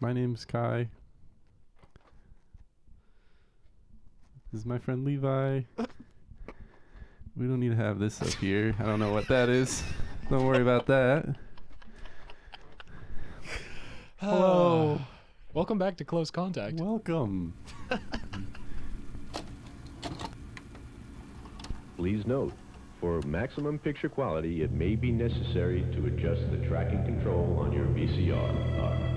My name's Kai. This is my friend Levi. We don't need to have this up here. I don't know what that is. Don't worry about that. Hello. Welcome back to Close Contact. Welcome. Please note, for maximum picture quality, it may be necessary to adjust the tracking control on your VCR.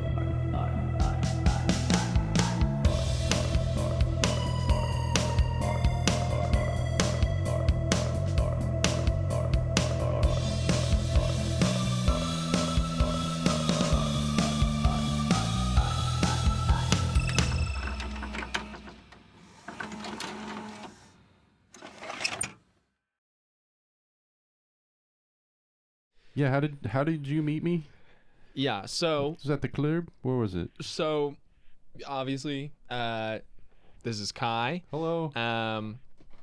Yeah, how did you meet me? Yeah, so Was that the club? Where was it? Obviously, this is Kai, Hello.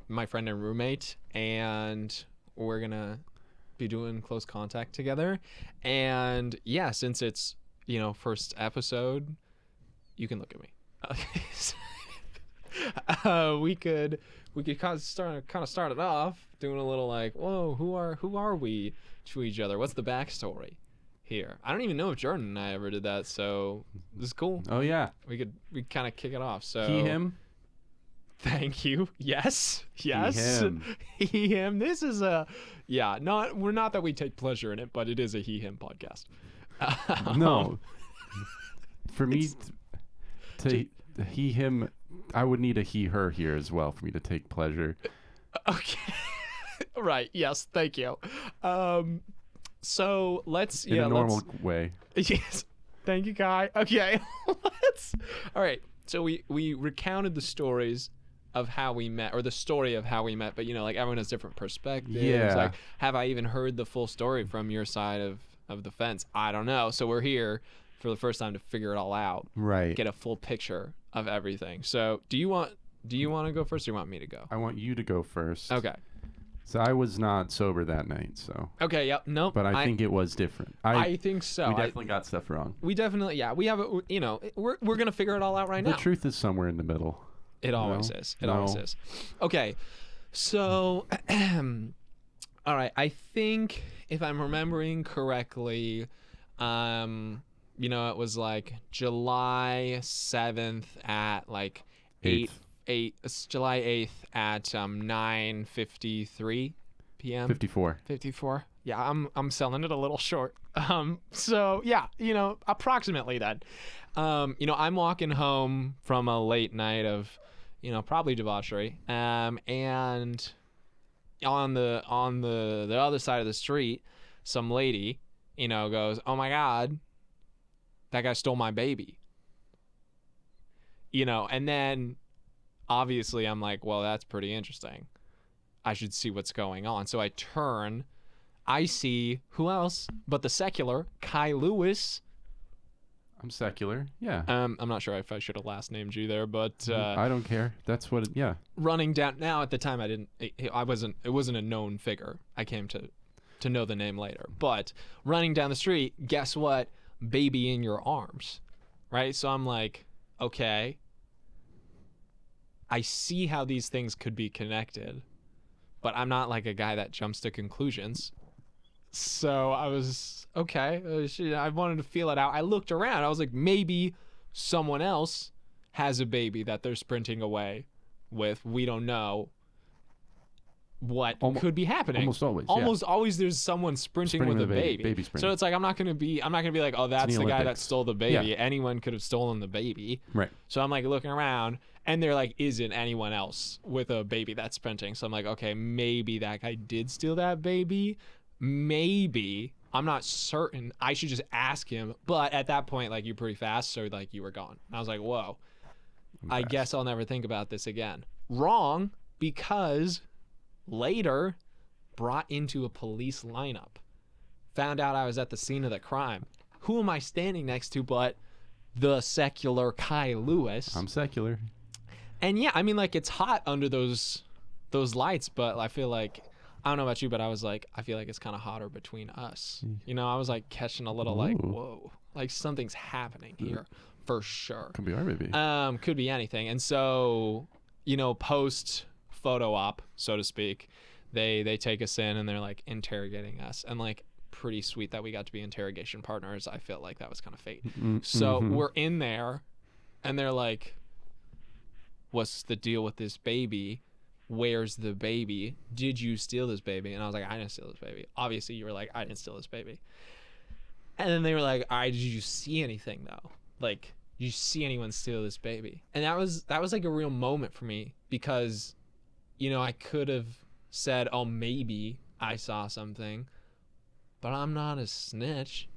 my friend and roommate, and we're gonna be doing Close Contact together. And yeah, since it's first episode, you can look at me. We could kind of start it off doing a little like, whoa, who are we to each other? What's the backstory here? I don't even know if Jordan and I ever did that, so this is cool. Oh yeah. We kind of kick it off. So He, him. Thank you. Yes. He, him. He, him. This is we're not that we take pleasure in it, but it is a he, him podcast. No. For me to he, him, I would need a he, her here as well for me to take pleasure. Okay. Right. Yes. Thank you. So let's In a normal way. Yes. Thank you, Kai. Okay. All right. So we recounted the stories of how we met, or the story of how we met, but like everyone has different perspectives. Yeah. Like, have I even heard the full story from your side of the fence? I don't know. So we're here for the first time to figure it all out. Right. Get a full picture of everything. So do you want to go first, or do you want me to go? I want you to go first. Okay. So I was not sober that night, so. Okay. Yep. Nope. But I think it was different. I think so. We definitely got stuff wrong. We definitely, yeah. We have we're gonna figure it all out right now. The truth is somewhere in the middle. It always is. It always is. Okay. So, all right. I think if I'm remembering correctly, it was like July 7th at like 8. It's July 8th at 9:53 p.m. 54. Yeah, I'm selling it a little short. So yeah, approximately that. I'm walking home from a late night of, probably debauchery. And on the other side of the street, some lady, goes, "Oh my God, that guy stole my baby." And then obviously I'm like, well, that's pretty interesting. I should see what's going on. So I turn, I see who else but the secular Kai Lewis. I'm secular. Yeah. I'm not sure if I should have last named you there, but I don't care. That's what yeah. Running down now, at the time it wasn't a known figure. I came to know the name later. But running down the street, guess what? Baby in your arms. Right? So I'm like, okay, I see how these things could be connected, but I'm not like a guy that jumps to conclusions. So I was, okay, I wanted to feel it out. I looked around. I was like, maybe someone else has a baby that they're sprinting away with. We don't know what could be happening. Almost always there's someone sprinting with a baby. Baby sprinting. So it's like I'm not gonna be like, oh, that's the guy that stole the baby. Yeah. Anyone could have stolen the baby. Right. So I'm like looking around, and there like isn't anyone else with a baby that's sprinting. So I'm like, okay, maybe that guy did steal that baby. Maybe. I'm not certain. I should just ask him. But at that point, like, you're pretty fast, so like you were gone. I was like, whoa. I guess I'll never think about this again. Wrong, because later brought into a police lineup. Found out I was at the scene of the crime. Who am I standing next to but the secular Kai Lewis? I'm secular. And yeah, I mean, like, it's hot under those lights, but I feel like, I don't know about you, but I was like, I feel like it's kind of hotter between us. I was like catching a little like, whoa, Like something's happening here for sure. Could be our baby. Could be anything. And so, post photo op, so to speak, they take us in and they're like interrogating us, and like pretty sweet that we got to be interrogation partners. I feel like that was kind of fate. So we're in there and they're like, what's the deal with this baby? Where's the baby? Did you steal this baby? And I was like, I didn't steal this baby. Obviously you were like, I didn't steal this baby. And then they were like, all right, did you see anything though? Like, did you see anyone steal this baby? And that was like a real moment for me, because, I could have said, oh, maybe I saw something, but I'm not a snitch.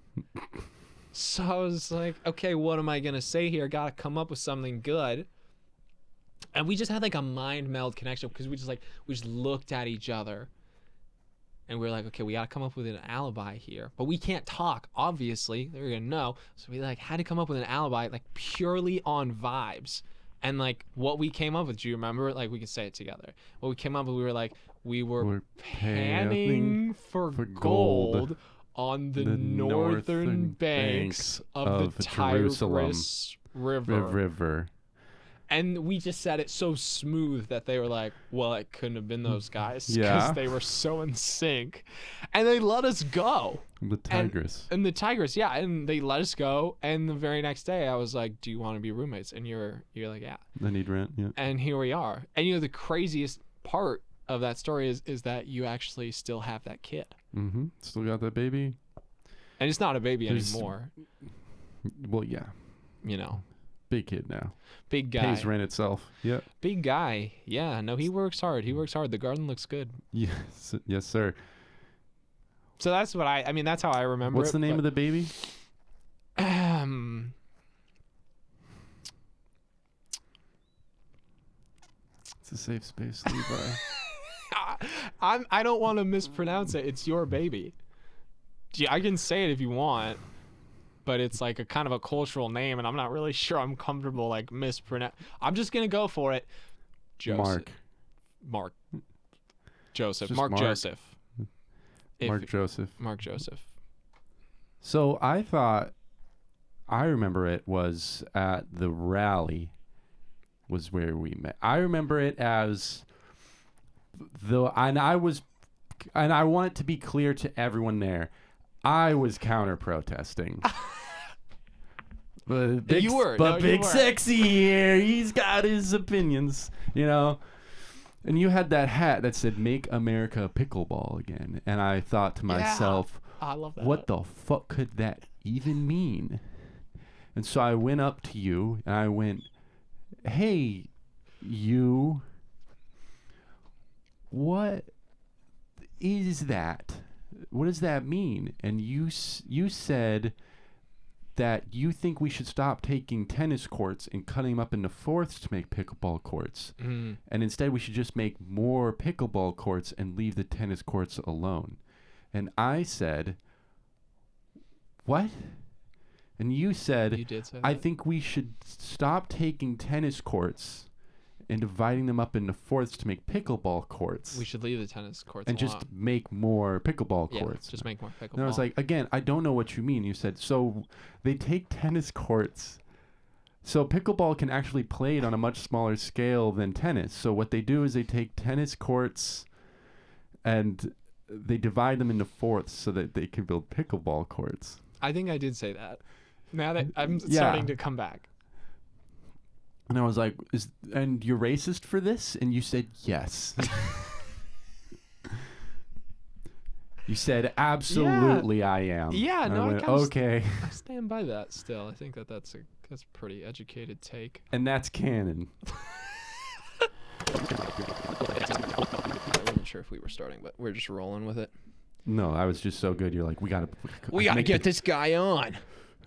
So I was like, okay, what am I going to say here? Got to come up with something good. And we just had like a mind meld connection, because we just looked at each other and we were like, okay, we got to come up with an alibi here, but we can't talk. Obviously they're going to know. So we like had to come up with an alibi, like purely on vibes. And like what we came up with, do you remember? Like we could say it together. What we came up with, we were panning for gold on the northern banks of the Tigris River. And we just said it so smooth that they were like, well, it couldn't have been those guys, because they were so in sync. And they let us go. The Tigris. And the Tigris, yeah. And they let us go. And the very next day, I was like, do you want to be roommates? And you're like, yeah. I need rent, yeah. And here we are. And, the craziest part of that story is that you actually still have that kid. Mm-hmm. Still got that baby. And it's not a baby anymore. Well, yeah. Big kid now. Big guy. Pays rent itself. Yeah. Big guy. Yeah. No, he works hard. The garden looks good. Yes. Yes, sir. So that's what that's how I remember What's the name of the baby? It's a safe space, Levi. I don't want to mispronounce it. It's your baby. I can say it if you want, but it's like a kind of a cultural name, and I'm not really sure I'm comfortable like mispronounce. I'm just gonna go for it. Joseph. Mark. Joseph. Just Mark Mark. Joseph. Mark Joseph. Mark Joseph. So I remember it was at the rally was where we met. I remember it as and I want it to be clear to everyone there, I was counter protesting. But big, you were. But no, big you were. sexy here, he's got his opinions, And you had that hat that said "Make America Pickleball Again," and I thought to myself, I love that. what the fuck could that even mean? And so I went up to you and I went, hey, you, what is that? What does that mean? And you said that you think we should stop taking tennis courts and cutting them up into fourths to make pickleball courts. And instead we should just make more pickleball courts and leave the tennis courts alone. And I said, what? And you said, You did say that. I think we should stop taking tennis courts and dividing them up into fourths to make pickleball courts. We should leave the tennis courts and alone. just make more pickleball courts. Just make more pickleball. And I was like, again, I don't know what you mean. You said, so they take tennis courts. So pickleball can actually be played on a much smaller scale than tennis. So what they do is they take tennis courts and they divide them into fourths so that they can build pickleball courts. I think I did say that. Now that I'm starting to come back. And I was like, and you're racist for this? And you said, yes. You said, absolutely, I am. Yeah, and no, I went, I kinda okay. I stand by that still. I think that's a pretty educated take. And that's canon. I wasn't sure if we were starting, but we're just rolling with it. No, I was just so good. You're like, we gotta get this guy on.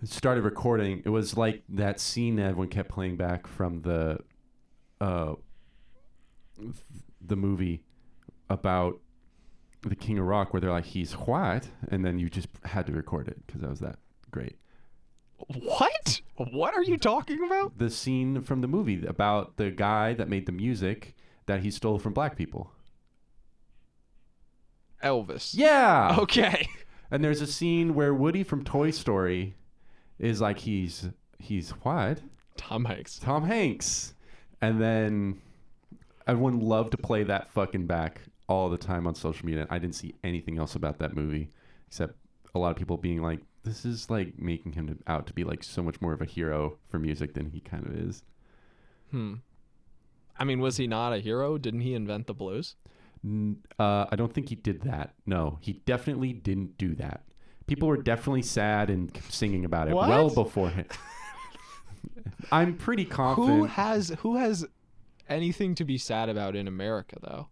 Started recording. It was like that scene that everyone kept playing back from the movie about the King of Rock, where they're like, he's white, and then you just had to record it because that was that great. What? What are you talking about? The scene from the movie about the guy that made the music that he stole from black people. Elvis. Yeah. Okay. And there's a scene where Woody from Toy Story is like he's what? Tom Hanks. Tom Hanks. And then everyone loved to play that fucking back all the time on social media. I didn't see anything else about that movie except a lot of people being like, this is like making him out to be like so much more of a hero for music than he kind of is. I mean, was he not a hero? Didn't he invent the blues? I don't think he did that. No, he definitely didn't do that. People were definitely sad and singing about it What? well before him. I'm pretty confident. Who has anything to be sad about in America, though?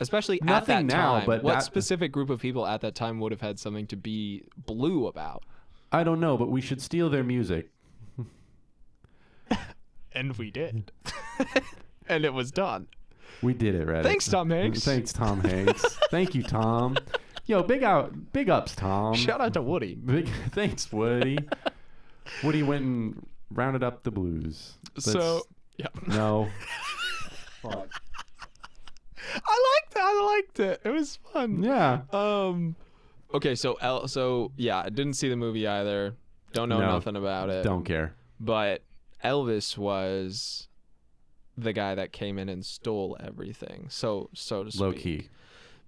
Especially at Nothing that now, time. but what that- specific group of people at that time would have had something to be blue about? I don't know, but we should steal their music. And we did. And it was done. We did it, Reddit. Thanks, Tom Hanks. Thanks, Tom Hanks. Thank you, Tom. Yo, big ups, Tom. Shout out to Woody. Thanks, Woody. Woody went and rounded up the blues. Yeah. No. I liked it. It was fun. Yeah. Okay, so yeah, I didn't see the movie either. Don't know nothing about it. Don't care. But Elvis was the guy that came in and stole everything, so to speak. Low key.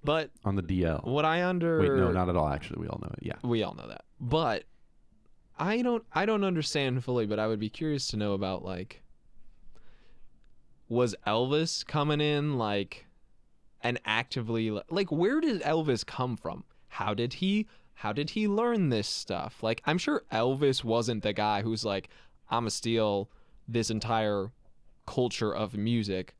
But On the DL. what I Wait, no, not at all. Actually, we all know it. Yeah. we all know that. But I don't understand fully, but I would be curious to know about, like, was Elvis coming in like and actively, like, where did Elvis come from? How did he learn this stuff? Like, I'm sure Elvis wasn't the guy who's like, I'm gonna steal this entire culture of music,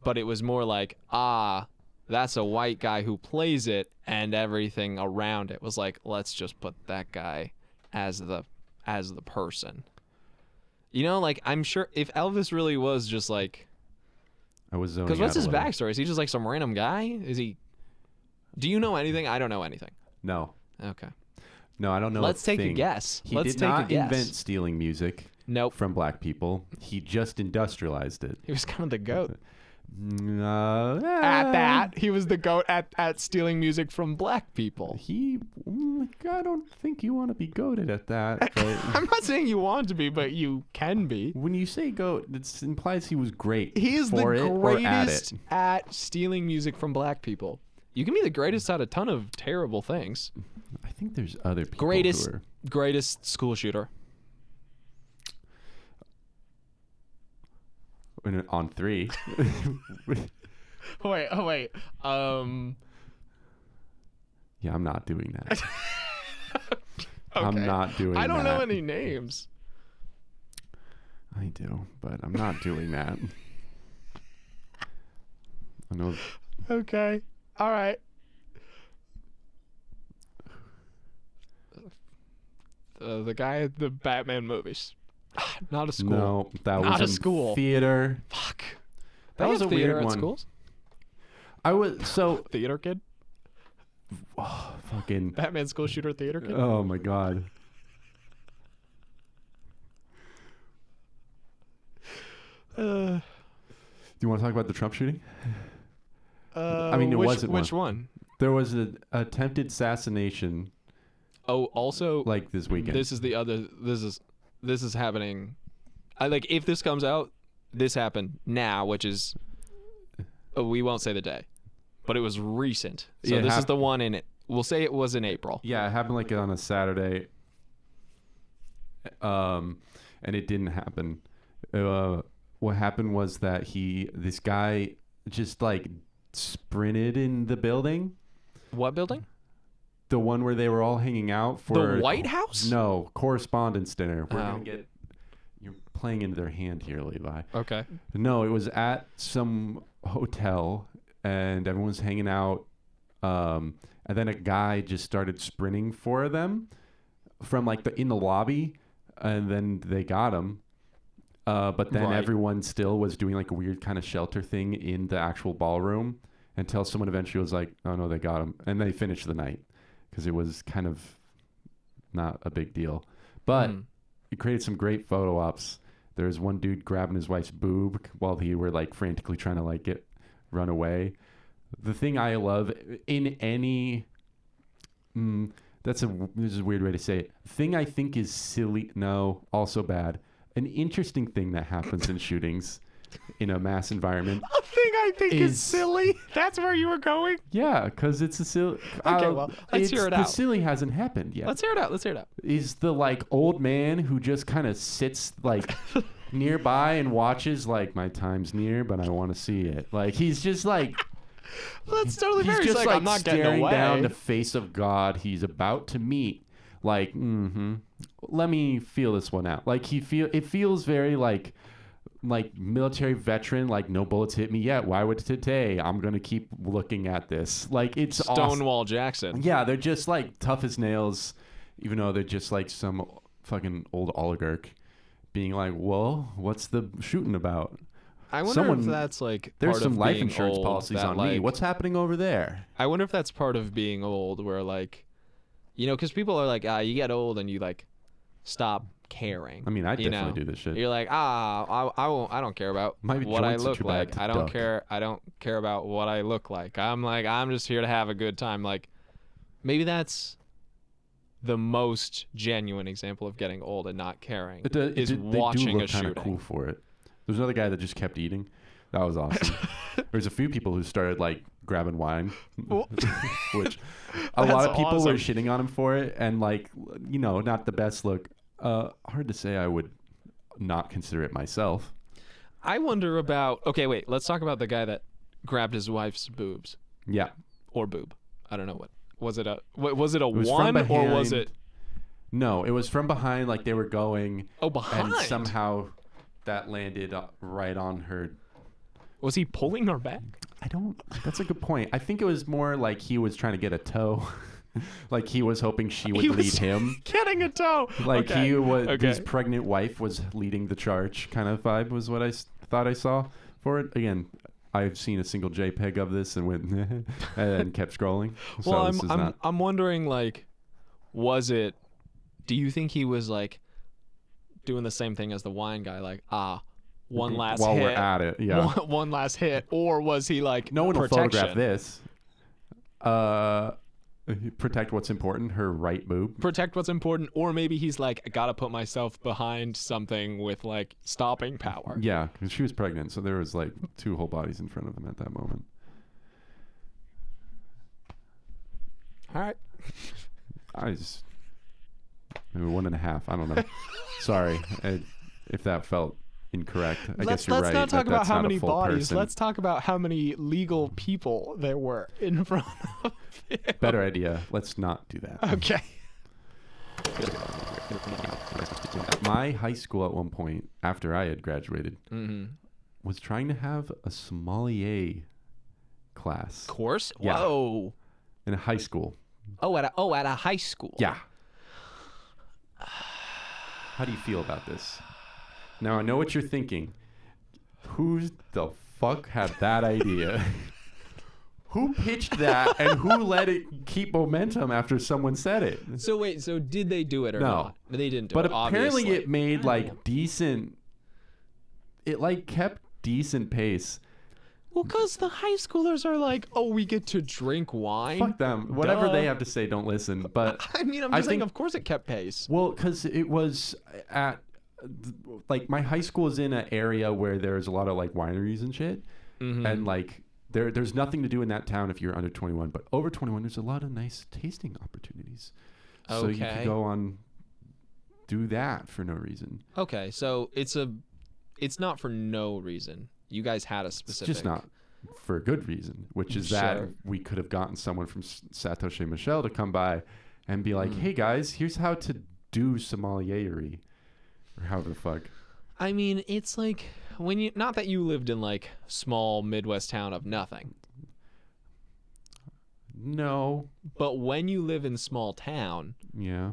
but it was more like, that's a white guy who plays it, and everything around it was like, let's just put that guy as the person. You know, like, I'm sure if Elvis really was just like, I was zoning because what's out a his little. backstory? Is he just like some random guy? Is he? Do you know anything? I don't know anything. No. Okay. No, I don't know. Let's take a thing. guess. He Let's did take not a guess. invent stealing music Nope. from black people. He just industrialized it. He was kind of the goat At at that. He was the goat at stealing music from black people. I don't think you want to be goated at that. But I'm not saying you want to be, but you can be. when you say goat, it implies he was great. He is the for it or at greatest it. at stealing music from black people. You can be the greatest at a ton of terrible things. I think there's other people Greatest who are. greatest school shooter. On 3. Wait. Yeah, I'm not doing that. Okay. I'm not doing that. I don't know any names. I do, but I'm not doing that. I know. Okay. All right. The guy at the Batman movies. Not a school. No, that Not was a school. Theater. Fuck. That They was have a theater weird at one. schools? I was so Theater kid? fucking. Batman school shooter theater kid? Oh my god. Do you want to talk about the Trump shooting? I mean, it wasn't which one? There was an attempted assassination Oh, also, like this weekend. this is the other. This is happening. Like, if this comes out, this happened now, which is, we won't say the day, but it was recent. So Yeah, this is the one in it. We'll say it was in April. Yeah, it happened like on a Saturday. And it didn't happen. What happened was that this guy just like sprinted in the building. What building? The one where they were all hanging out for The White House? No, correspondence dinner. We're Oh. gonna get. You're playing into their hand here, Levi. Okay. No, it was at some hotel, and everyone's hanging out. And then a guy just started sprinting for them from like in the lobby, and then they got him. But then Right. everyone still was doing like a weird kind of shelter thing in the actual ballroom until someone eventually was like, "Oh no, they got him," and they finished the night because it was kind of not a big deal. But it created some great photo ops. There's one dude grabbing his wife's boob while he were like frantically trying to like run away. The thing I love in any This is a weird way to say it. Thing I think is silly. No, also bad. An interesting thing that happens in shootings in a mass environment. A thing I think is is- silly. That's where you were going. Yeah, because it's a silly. Okay, well, let's hear it The out. silly hasn't happened yet. Let's hear it out. Let's hear it out. Is the like old man who just kind of sits like nearby and watches like my time's near, but I want to see it. Like he's just like. That's totally He's fair. just He's like I'm not getting staring away. down the face of God he's about to meet. Like, let me feel this one out. Like it feels very like military veteran. Like no bullets hit me yet. Why would today? I'm gonna keep looking at this. Like it's Stonewall awesome. Jackson. Yeah, they're just like tough as nails, even though they're just like some fucking old oligarch being like, well, what's the shooting about? I wonder if that's like There's part some of life being insurance old policies that, on me. like- What's happening over there? I wonder if that's part of being old, where like, because people are like, you get old and you like stop caring. I mean, I you definitely know? do this shit. You're like, I won't. I don't care about My what I joints are look too bad like. to I don't duck. care. I don't care about what I look like. I'm just here to have a good time. Like, maybe that's the most genuine example of getting old and not caring is watching they do look a shooting. Cool for it. There's another guy that just kept eating. That was awesome. There's a few people who started like grabbing wine, which a lot of people were shitting on him for it, and like not the best look. Hard to say. I would not consider it myself. I wonder about. Okay, wait. Let's talk about the guy that grabbed his wife's boobs Yeah. or boob. I don't know what was it. Was it a was one from or was behind. it? No, it was from behind. Like they were going. Oh, behind. And somehow that landed right on her. Was he pulling her back? I don't. That's a good point. I think it was more like he was trying to get a toe. Like he was hoping she would lead him. Getting a toe. Like okay. he was, Okay. his pregnant wife was leading the charge, kind of vibe was what I thought I saw for it. Again, I've seen a single JPEG of this and went and kept scrolling. So Well, this is not. I'm wondering, like, was it? Do you think he was like doing the same thing as the wine guy, like one last while hit? we're at it, yeah. One last hit, or was he like No one will protection? photograph this. Protect what's important. Her right boob. Protect what's important, or maybe he's like, I gotta put myself behind something with like stopping power. Yeah, because she was pregnant, so there was like two whole bodies in front of him at that moment. All right. I just maybe 1.5. I don't know. Sorry if that felt incorrect. I guess you're let's right. not talk about that's how not a many full bodies. person. Let's talk about how many legal people there were in front of him. Better idea. Let's not do that. Okay. My high school at one point, after I had graduated, was trying to have a sommelier class Course? Yeah. Whoa. in high school. At a high school. Yeah. How do you feel about this? Now, I know what you're thinking. Who the fuck had that idea? Who pitched that and who let it keep momentum after someone said it? So wait, so did they do it or No. not? They didn't do But it, apparently obviously. it made like decent. It like kept decent pace. Well, because the high schoolers are like, oh, we get to drink wine? Fuck them. Whatever Duh. they have to say, don't listen. But I mean, I'm I just saying, think- of course it kept pace. well, because it was at like my high school is in an area where there's a lot of like wineries and shit, and like there's nothing to do in that town if you're under 21. But over 21, there's a lot of nice tasting opportunities. So you Okay. could go on do that for no reason. Okay, so it's not for no reason. You guys had a It's specific. just not for a good reason, which is that Sure. we could have gotten someone from Satoshi Michel to come by and be like, hey guys, here's how to do sommeliery, or however the fuck. I mean, it's like when you, not that you lived in like small Midwest town of nothing, No. but when you live in small town, Yeah.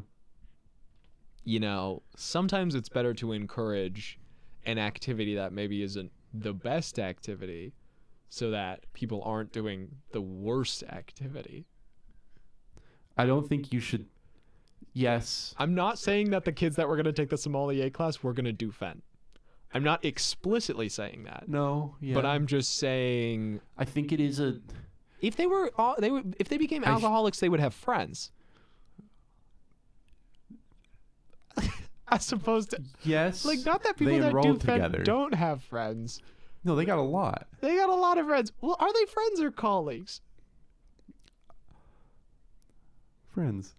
sometimes it's better to encourage an activity that maybe isn't the best activity so that people aren't doing the worst activity. I don't think you should. Yes. I'm not saying that the kids that were going to take the sommelier class were going to do fent. I'm not explicitly saying that. No. Yeah. But I'm just saying I think it is a. if they became alcoholics, they would have friends. as opposed to Yes. like not that they people that do enrolled fent together. don't have friends. No, they got a lot. They got a lot of friends. Well, are they friends or colleagues? Friends.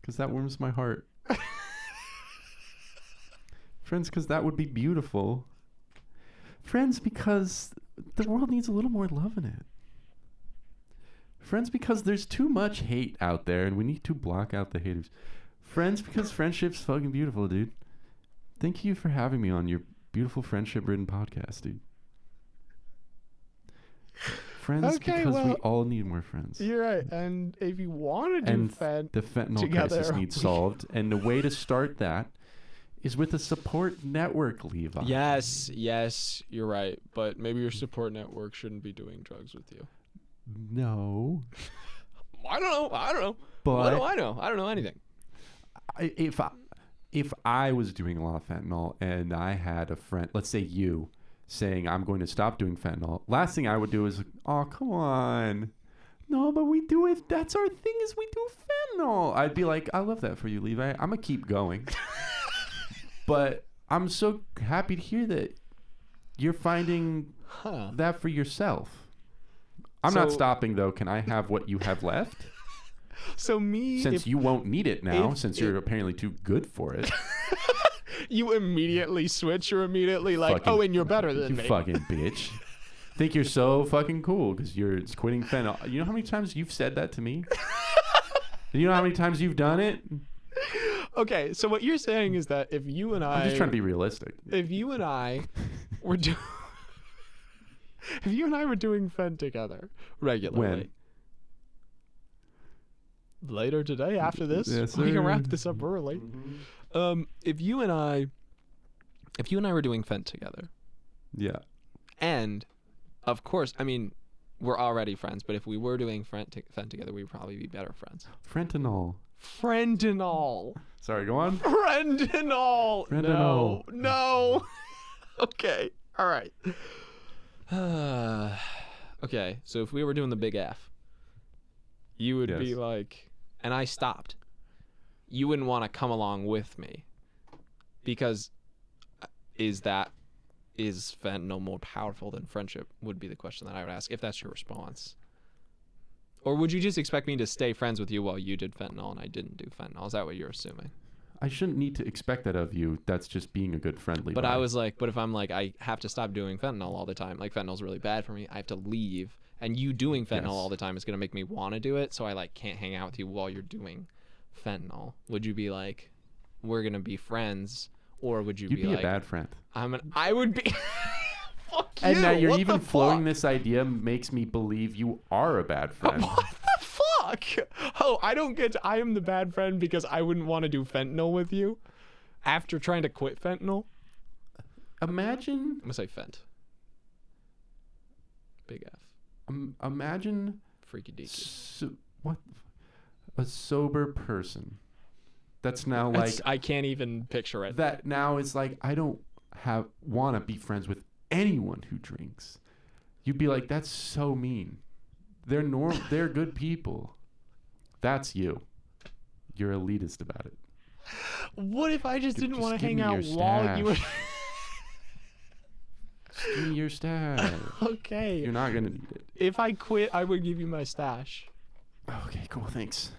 Because that warms my heart. Friends, because that would be beautiful. Friends, because the world needs a little more love in it. Friends, because there's too much hate out there and we need to block out the haters. Friends, because friendship's fucking beautiful, dude. Thank you for having me on your beautiful friendship-ridden podcast, dude. Friends, Okay, because we well, all need more friends. You're right. And if you want to do And fent, the fentanyl together, crisis needs solved. And the way to start that is with a support network, Levi. yes, you're right. But maybe your support network shouldn't be doing drugs with you. No. I don't know. But What do I know? I don't know anything. If I was doing a lot of fentanyl and I had a friend, let's say you, saying I'm going to stop doing fentanyl, last thing I would do is, oh, come on. No, but we do it. That's our thing is we do fentanyl. I'd be like, I love that for you, Levi. I'm going to keep going. But I'm so happy to hear that you're finding that for yourself. I'm not stopping, though. Can I have what you have left? So me, Since you won't need it now, if- since you're apparently too good for it. you immediately switch. You're immediately like, Fucking- oh, and you're better than You me. fucking bitch. Think you're so fucking cool because you're quitting fentanyl. You know how many times you've said that to me? You know how many times you've done it? Okay, so what you're saying is that if you and I'm just trying to be realistic. if you and I were doing, if you and I were doing fent together regularly, When? later today after this, Yes, we can sir. wrap this up early. If you and I were doing fent together, Yeah. and of course, I mean, we're already friends, but if we were doing fent together, we'd probably be better friends. Fentanyl. Friendinol. Sorry, go on. Friendinol. Friendinol. No. Okay. All right. Okay. So if we were doing the big F, you would be Yes. like, and I stopped. You wouldn't want to come along with me because is fentanyl more powerful than friendship would be the question that I would ask if that's your response. Or would you just expect me to stay friends with you while you did fentanyl and I didn't do fentanyl? Is that what you're assuming? I shouldn't need to expect that of you. That's just being a good friend, Levi. But I was like, but if I'm like, I have to stop doing fentanyl all the time, like fentanyl's really bad for me, I have to leave. And you doing fentanyl Yes. all the time is going to make me want to do it. So I like can't hang out with you while you're doing fentanyl. Would you be like, we're going to be friends? Or would you You'd be be like, a bad friend. I would be. Fuck you. And that you're What even the floating fuck? this idea makes me believe you are a bad friend. What the fuck? Oh, I don't get I am the bad friend because I wouldn't want to do fentanyl with you after trying to quit fentanyl. Imagine, I'm going to say fent. Big F. imagine Freaky deaky. what a sober person. That's now like I can't even picture it. that now is like I don't want to be friends with anyone who drinks. You'd be like, that's so mean. They're they're good people. That's you. You're elitist about it. What if I just Dude, didn't just want to give hang me out your while you were stash. Just give me your stash. okay? You're not gonna need it. If I quit, I would give you my stash. Okay, cool. Thanks.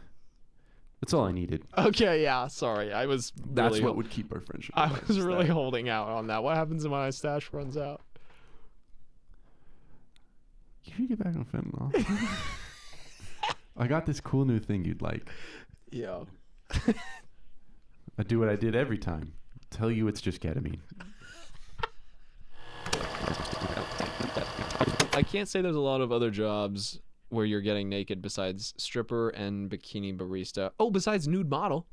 That's all I needed. Okay, yeah. Sorry, I was. That's really, what would keep our friendship. I alive, was is really that. holding out on that. What happens when my stash runs out? You should get back on fentanyl. I got this cool new thing you'd like. Yeah. I do what I did every time. Tell you it's just ketamine. I can't say there's a lot of other jobs where you're getting naked besides stripper and bikini barista. Oh, besides nude model.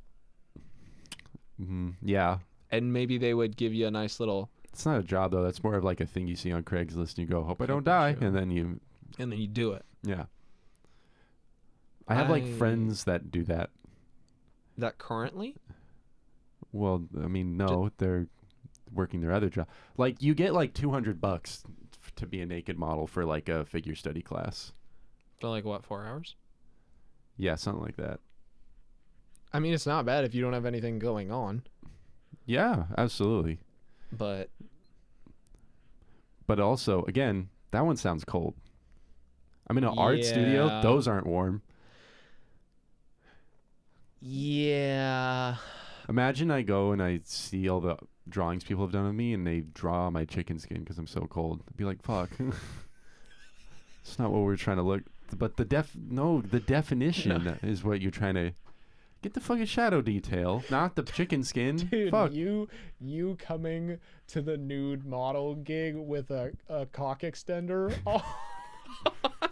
Yeah. And maybe they would give you a nice little, It's not a job, though. That's more of like a thing you see on Craigslist and you go, hope I don't Cooking die. show. And then you, and then you do it. yeah. I have like I- friends that do that. That currently? Well, I mean, no, they're working their other job. Like you get like $200 to be a naked model for like a figure study class. For like what, 4 hours? Yeah, something like that. I mean, it's not bad if you don't have anything going on. Yeah, absolutely. But But also, again, that one sounds cold. I'm in an art studio. Yeah. Those aren't warm. yeah. Imagine I go and I see all the drawings people have done of me, and they draw my chicken skin because I'm so cold. I'd be like, fuck. It's not what we're trying to look. But the definition is what you're trying to get. The fucking shadow detail, not the chicken skin. Dude, Fuck. you coming to the nude model gig with a cock extender?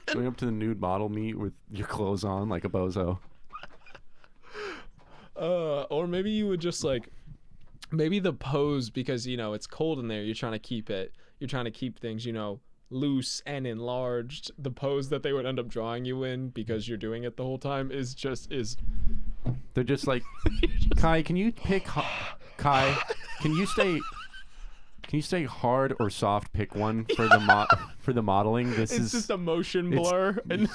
Going up to the nude model meet with your clothes on like a bozo. Or maybe you would just like, maybe the pose, because it's cold in there. You're trying to keep things loose and enlarged. The pose that they would end up drawing you in, because you're doing it the whole time, is They're just like, Kai, can you pick? Kai, can you stay hard or soft? Pick one for the modeling. This It's is just a motion blur. And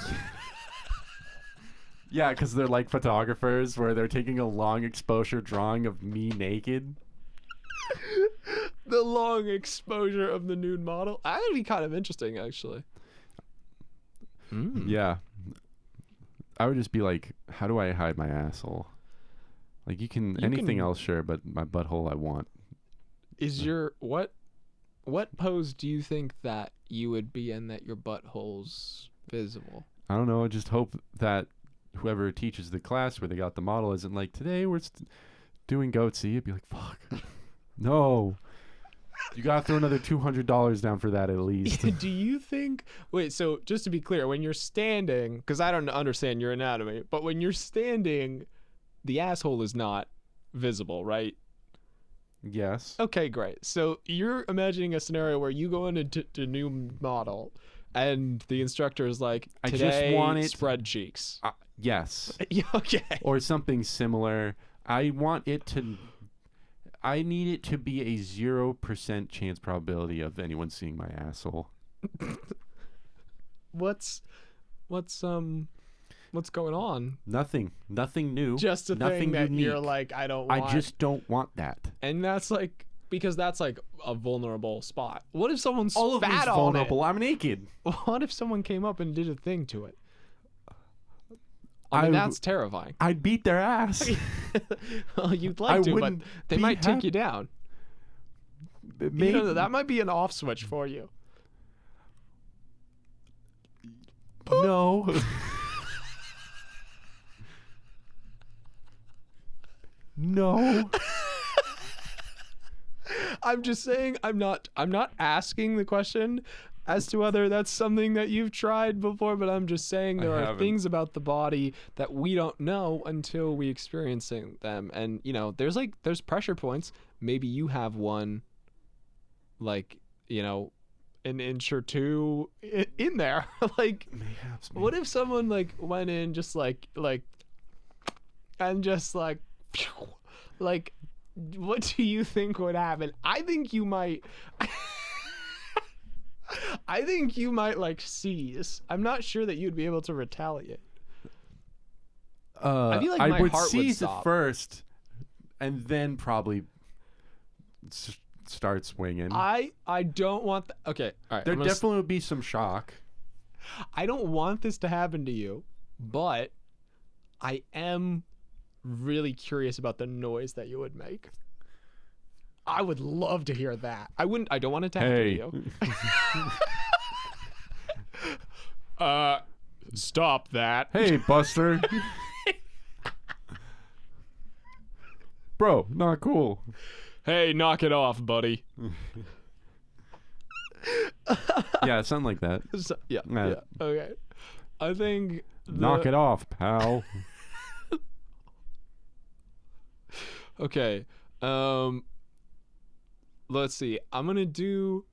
yeah, because they're like photographers where they're taking a long exposure drawing of me naked. the long exposure of the nude model. That would be kind of interesting, actually. Yeah, I would just be like, how do I hide my asshole? Like you can anything else, sure, but my butthole I want. Is your what pose do you think that you would be in that your butthole's visible? I don't know. I just hope that whoever teaches the class where they got the model isn't like, today we're doing goatsy. It'd be like, fuck. No. You got to throw another $200 down for that at least. Do you think... Wait, so just to be clear, when you're standing... Because I don't understand your anatomy, but when you're standing, the asshole is not visible, right? Yes. Okay, great. So you're imagining a scenario where you go into the new model and the instructor is like, I today, just want it... spread cheeks. Yes. Yeah, okay. Or something similar. I need it to be a 0% chance probability of anyone seeing my asshole. What's going on? Nothing new. just a Nothing thing that unique. you're like, I don't want. I just don't want that. And that's like, because that's like a vulnerable spot. What if someone's All of fat it's on vulnerable. I'm naked. it? What if someone came up and did a thing to it? I mean, that's terrifying. I'd beat their ass. Well, you'd like I to, but wouldn't they be might take happy. you down. Maybe. That might be an off switch for you. No. No. I'm just saying, I'm not asking the question as to whether that's something that you've tried before, but I'm just saying there are haven't. things about the body that we don't know until we experiencing them. And there's pressure points. Maybe you have one, like, an inch or two in there. Like, Perhaps, what if someone like went in just like and just like what do you think would happen? I think you might like seize. I'm not sure that you'd be able to retaliate. I feel like I my would heart would seize it stop. first, and then probably start swinging. I don't want okay, all right. There I'm gonna definitely would be some shock. I don't want this to happen to you, but I am really curious about the noise that you would make. I would love to hear that. I don't want it to happen to you. Stop that. Hey, Buster. Bro, not cool. Hey, knock it off, buddy. Yeah, something like that. So, yeah, Yeah. yeah. Okay. I think Knock it off, pal. Okay. Let's see. I'm gonna do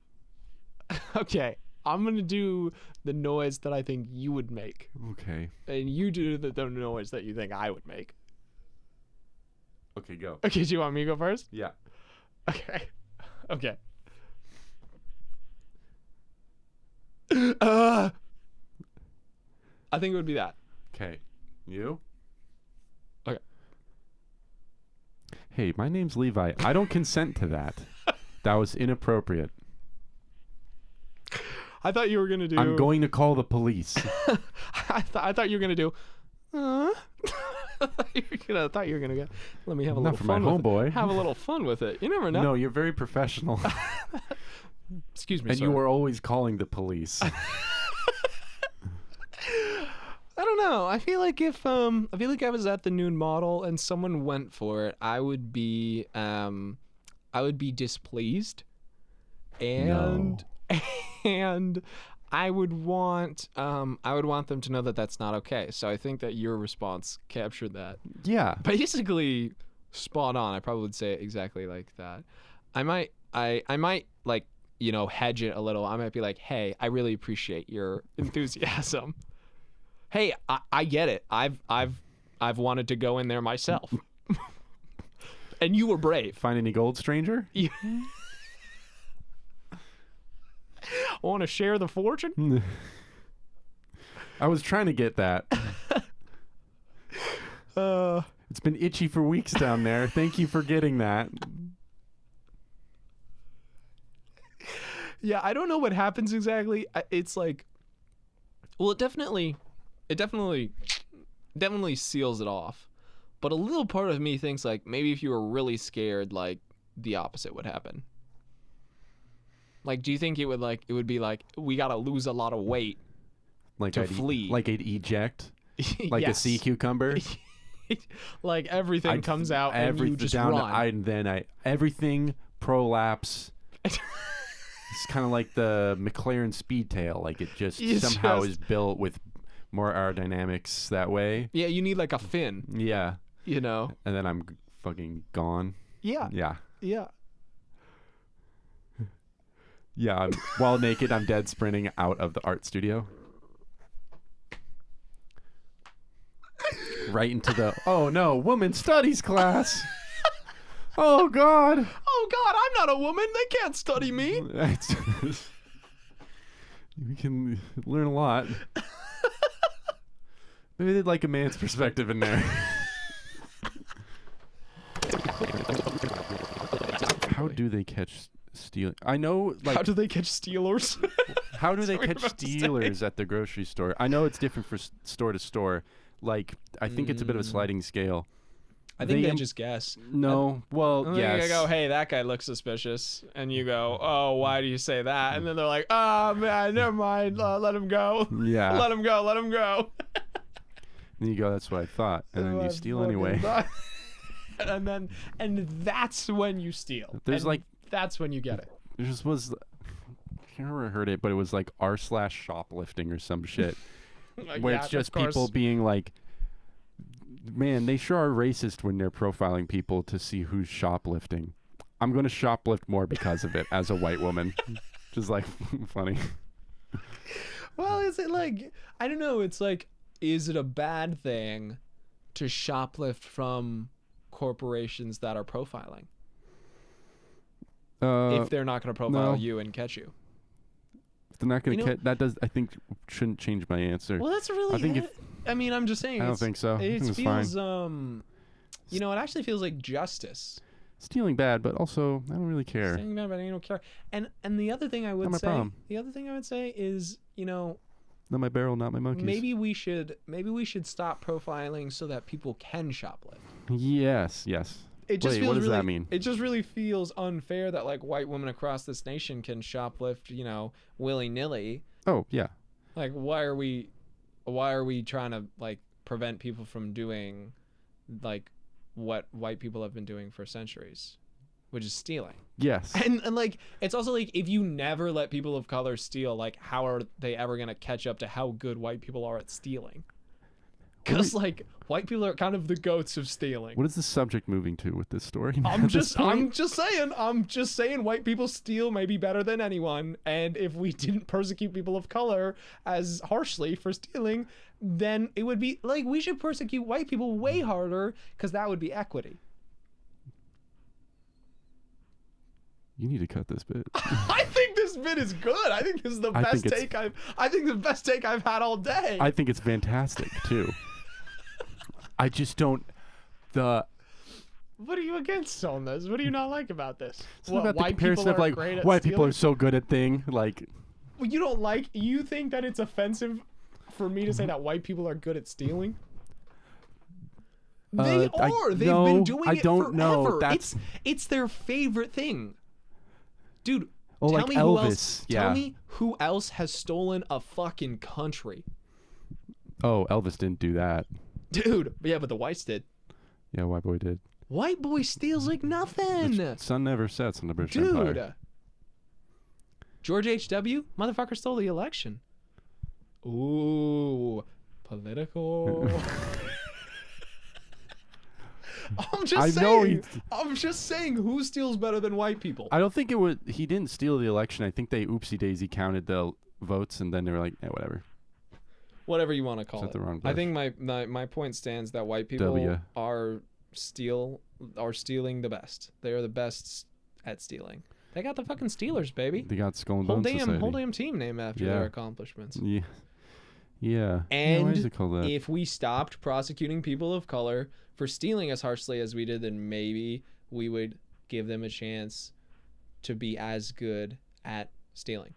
the noise that I think you would make. Okay. And you do the noise that you think I would make. Okay, go. Okay, do you want me to go first? Yeah. Okay. Okay. I think it would be that. Okay. You? Okay. Hey, my name's Levi. I don't consent to that. That was inappropriate. I thought you were gonna do. I'm going to call the police. I thought you were gonna do. I thought you were gonna get. Let me have a Not little for fun my with homeboy. it. Have a little fun with it. You never know. No, you're very professional. Excuse me, And sir. you were always calling the police. I don't know. I feel like if I was at the nude model and someone went for it, I would be displeased, and and I would want them to know that that's not okay. So I think that your response captured that. Yeah. Basically spot on. I probably would say it exactly like that. I might like, you know, hedge it a little. I might be like, hey, I really appreciate your enthusiasm. Hey, I get it. I've wanted to go in there myself. And you were brave. Find any gold, stranger? Want to share the fortune? I was trying to get that. It's been itchy for weeks down there. Thank you for getting that. Yeah, I don't know what happens exactly. It's like, well, it definitely seals it off. But a little part of me thinks like maybe if you were really scared, like the opposite would happen. Like, do you think it would be like we gotta lose a lot of weight Like to flee? Like it'd eject? Like Yes. a sea cucumber? Like everything comes out and you just run. Everything prolapse. It's kind of like the McLaren Speedtail. Like it just somehow is built with more aerodynamics that way. Yeah, you need like a fin, Yeah. you know? And then I'm fucking gone. Yeah. Yeah. Yeah. Yeah. While naked, I'm dead sprinting out of the art studio. Right into the, oh no, women's studies class. Oh God. Oh God, I'm not a woman. They can't study me. We can learn a lot. Maybe they'd like a man's perspective in there. How do they catch stealing? I know, like, How do they catch stealers? how do they what you're catch about to say. stealers at the grocery store? I know it's different for store to store. Like, I think it's a bit of a sliding scale. I think they They- just guess. No, well, Yeah. yes. I go, hey, that guy looks suspicious, and you go, oh, why do you say that? And then they're like, oh man, never mind, let him go. Yeah. Let him go. Let him go. And you go, that's what I thought, and then you steal anyway. And that's when you steal. There's And like- that's when you get it. There just was, I can't remember where I heard it, but it was like r/shoplifting or some shit. Where Yeah, it's just of course. people being like, man, they sure are racist when they're profiling people to see who's shoplifting. I'm going to shoplift more because of it as a white woman. Just like funny. Well, is it like, I don't know, it's like, is it a bad thing to shoplift from corporations that are profiling if they're not going to profile no. you and catch you? They're not going You to know- catch. That does, I think, shouldn't change my answer. Well, that's really. I think I mean, I'm just saying. I don't it's- think so. I It think it's feels, fine. you know, it actually feels like justice. Stealing bad, but also I don't really care. Saying that, but I don't care. And the other thing I would Not my say, problem. the other thing I would say is, you know, Not my barrel, not my monkeys. maybe we should stop profiling so that people can shoplift. Yes. It just Wait, feels what does really, that mean? It just really feels unfair that like white women across this nation can shoplift, you know, willy nilly. Oh, yeah. Like, why are we trying to like prevent people from doing like what white people have been doing for centuries, which is stealing? Yes. And like, it's also like, if you never let people of color steal, like, how are they ever gonna catch up to how good white people are at stealing? Because like, white people are kind of the goats of stealing. What is the subject moving to with this story? I'm at this just point? saying white people steal maybe better than anyone, and if we didn't persecute people of color as harshly for stealing, then it would be like, we should persecute white people way harder, because that would be equity. You need to cut this bit. I think this bit is good. I think this is the I best think it's- take I think the best take I've had all day. I think it's fantastic too. I just don't. What are you against on this? What do you not like about this? It's not about the comparison people of are like great at white people stealing? are so good at thing. Like, Well, you don't like. You think that it's offensive for me to say that white people are good at stealing? They I- are. They've no, been doing I it don't know. forever. That's- It's their favorite thing. Dude, oh, tell like me Elvis. who else. Yeah. Tell me who else has stolen a fucking country. Oh, Elvis didn't do that. Dude, yeah, but the whites did. Yeah, white boy did. White boy steals like nothing. Sun never sets on the British Dude. Empire. George H.W. Motherfucker stole the election. Ooh, political. I'm just I saying. know he- I'm just saying who steals better than white people. I don't think it was. He didn't steal the election. I think they oopsie daisy counted the votes, and then they were like, "Yeah, whatever." Whatever you want to call Is it. that the wrong I blush? think my point stands that white people W. are stealing the best. They are the best at stealing. They got the fucking Steelers, baby. They got Skull and Whole Bones Society. damn team named after Yeah. their accomplishments. Yeah. Yeah. And why is it called that? if we stopped prosecuting people of color for stealing as harshly as we did, then maybe we would give them a chance to be as good at stealing.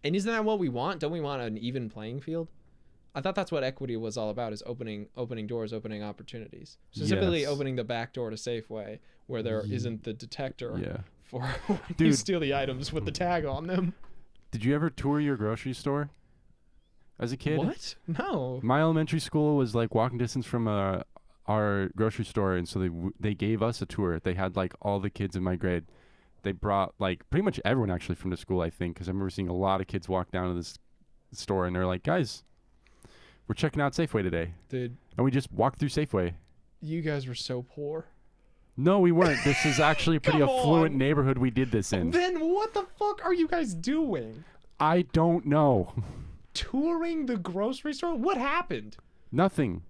And isn't that what we want? Don't we want an even playing field? I thought that's what equity was all about, is opening doors, opening opportunities. Specifically Yes. opening the back door to Safeway where there isn't the detector Yeah. for when you Dude. steal the items with the tag on them. Did you ever tour your grocery store as a kid? What? No. My elementary school was like walking distance from our grocery store, and so they gave us a tour. They had like all the kids in my grade. They brought like pretty much everyone actually from the school, I think, because I remember seeing a lot of kids walk down to this store, and they're like, "Guys, we're checking out Safeway today," Dude, and we just walked through Safeway. you guys were so poor. No, we weren't. This is actually a pretty Come affluent on. neighborhood we did this in. Then what the fuck are you guys doing? I don't know. Touring the grocery store? What happened? Nothing.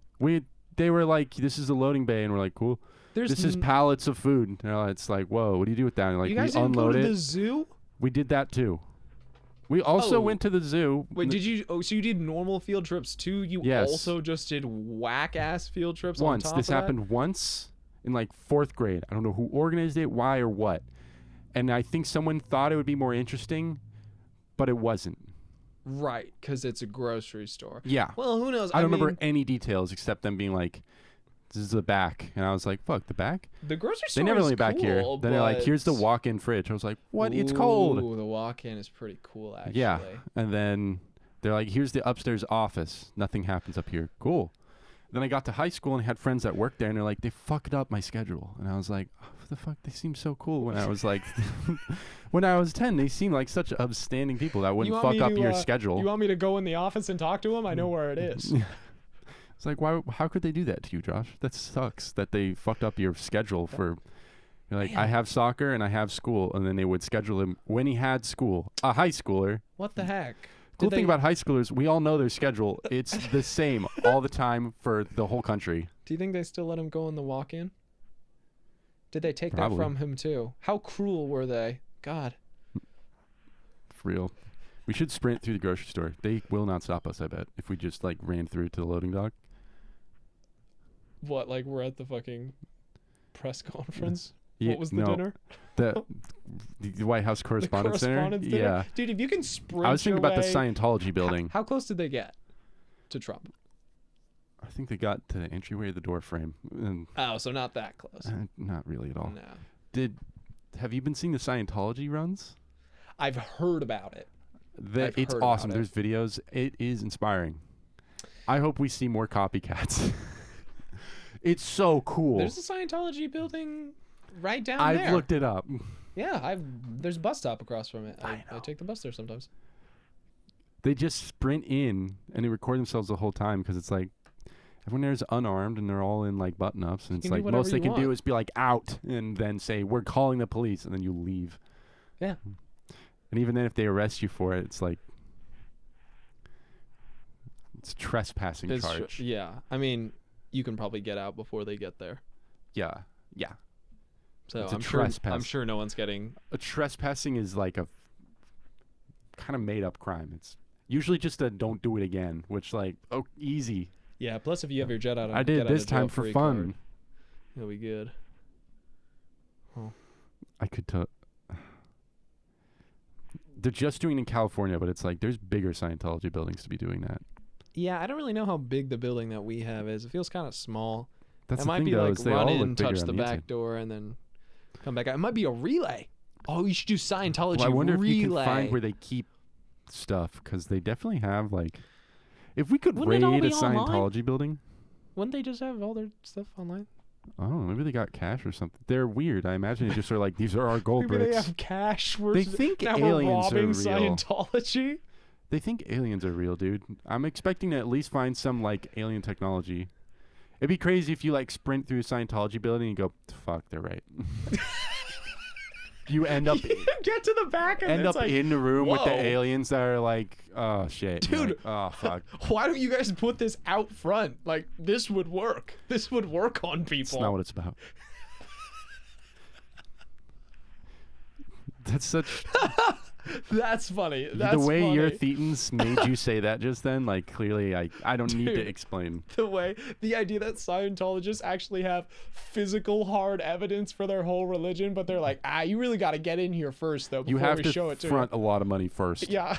They were like, "This is the loading bay," and we're like, "Cool." There's This is pallets of food. It's like, whoa, what do you do with that? And like, you guys we didn't go unload to it. the zoo? We did that too. We also Oh. went to the zoo. Wait, did you? Oh, so you did normal field trips too? You Yes. also just did whack ass field trips once? on top This of that? happened once in like 4th grade. I don't know who organized it, why, or what. And I think someone thought it would be more interesting, but it wasn't. Right, because it's a grocery store. Yeah. Well, who knows? I don't mean, remember any details except them being like, "This is the back," and I was like, "Fuck, the back." the grocery They store never is let me back here. cool, Then they're like, but- "Here's the walk-in fridge." I was like, "What? It's cold." Ooh, the walk-in is pretty cool, actually. Yeah. And then they're like, "Here's the upstairs office. Nothing happens up here." Cool. Then I got to high school and had friends that worked there, and they're like, "They fucked up my schedule." And I was like, "Oh, what the fuck? They seem so cool." When I was like, when I was 10, they seemed like such upstanding people that wouldn't You fuck want me up to, your schedule. You want me to go in the office and talk to him? I know where it is. It's like, why? How could they do that to you, Josh? That sucks. That they fucked up your schedule for. You're like, I have soccer and I have school, and then they would schedule him when he had school. A high schooler. What the heck? Cool Did thing they- about high schoolers, we all know their schedule. It's the same all the time for the whole country. Do you think they still let him go in the walk-in? Did they take Probably. that from him too? How cruel were they? God. For real. We should sprint through the grocery store. They will not stop us, I bet, if we just like ran through to the loading dock. What? Like we're at the fucking press conference? Yeah, What was the no, dinner? The White House Correspondence, the Correspondence Dinner? Yeah. Dude, if you can sprint I was thinking your about the way- Scientology building. How close did they get to Trump? I think they got to the entryway of the door frame. And, Oh, so not that close. not really at all. No. Have you been seeing the Scientology runs? I've heard about it. I've It's heard awesome. about it. There's videos. It is inspiring. I hope we see more copycats. It's so cool. There's a Scientology building right down I've there. looked it up. Yeah, there's a bus stop across from it. I know. take the bus there sometimes. They just sprint in and they record themselves the whole time because it's like everyone there's unarmed and they're all in like button ups and it's can do like whatever most they you can do want. is be like out and then say we're calling the police and then you leave. Yeah. And even then if they arrest you for it, it's like it's trespassing It's charge. yeah. I mean, you can probably get out before they get there. Yeah. Yeah. So It's a I'm trespass. sure no one's getting. A trespassing is like a kind of made up crime. It's usually just a don't do it again, which like easy. Yeah. Plus, if you have your jet out, I did this time for fun. It'll be good. Oh. I could tell. They're just doing it in California, but it's like there's bigger Scientology buildings to be doing that. Yeah, I don't really know how big the building that we have is. It feels kind of small. That's It the might thing, be though, like is they run all in, look bigger touch on the the back inside. door, and then come back out. It might be a relay. Oh, you should do Scientology Well, I wonder relay. if you can find where they keep stuff, because they definitely have like. If we could Wouldn't it all raid a be online? Scientology building, Wouldn't they just have all their stuff online? I don't know. Maybe they got cash or something. They're weird. I imagine they just are like, these are our gold Maybe they bricks. have cash. We're They s- think now aliens we're are robbing real. Scientology. They think aliens are real, dude. I'm expecting to at least find some like alien technology. It'd be crazy if you like sprint through a Scientology building and go, fuck, they're right. You end up Get to the back and it's like, in the room with the whoa. aliens that are like, oh shit, and you're Dude. like, oh fuck. why don't you guys put this out front? Like, this would work. This would work on people. It's not what it's about. That's such That's funny. That's the way funny. your thetans made you say that just then. Like clearly, I don't need to Dude. explain. The idea that Scientologists actually have physical hard evidence for their whole religion, but they're like, you really got to get in here first, though, You before have we to show it to front a lot of money first. you. Yeah.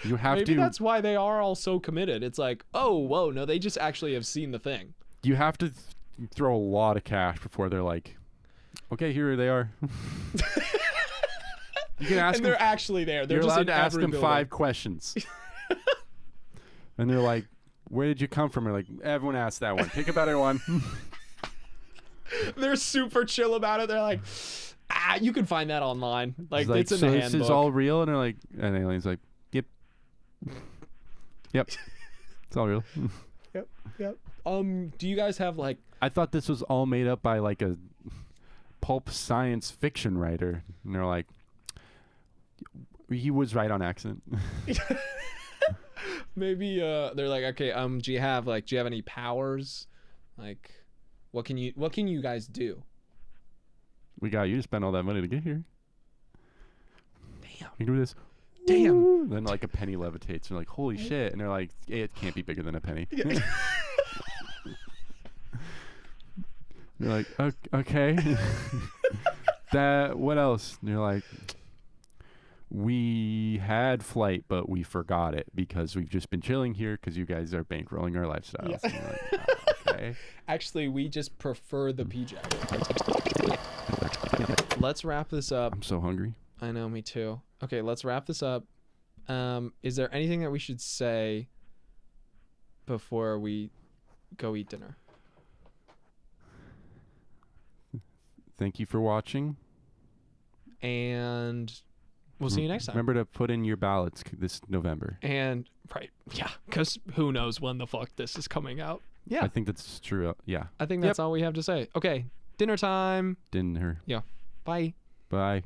You have Maybe to. that's why they are all so committed. It's like, oh, whoa, no, they just actually have seen the thing. You have to throw a lot of cash before they're like, okay, here they are. You can ask And them. they're actually there. They're You're just allowed in to ask every them building. 5 questions. And they're like, where did you come from? We're like, everyone asked that one. Pick a better one. They're super chill about it. They're like, You can find that online. Like, It's it's in so the this handbook. is all real? And they're like, and the alien's like, yep. Yep. It's all real. yep, yep. Do you guys have, like, I thought this was all made up by like a pulp science fiction writer. And they're like, he was right on accident. maybe they're like, okay, do you have any powers? Like, what can you guys do? We got you to spend all that money to get here. Damn. You do this. Damn. Then like a penny levitates. And they're like, holy shit. And they're like, it can't be bigger than a penny. You're like, okay. What else? And you're like, we had flight, but we forgot it because we've just been chilling here because you guys are bankrolling our lifestyles. Yeah. And you're like, okay. Actually, we just prefer the PJ. Let's wrap this up. I'm so hungry. I know, me too. Okay, let's wrap this up. Is there anything that we should say before we go eat dinner? Thank you for watching. And we'll see you next time. Remember to put in your ballots this November. And right, yeah, because who knows when the fuck this is coming out. Yeah, I think that's true. Yeah. I think that's all we have to say. Okay, dinner time. Dinner. Yeah, bye. Bye.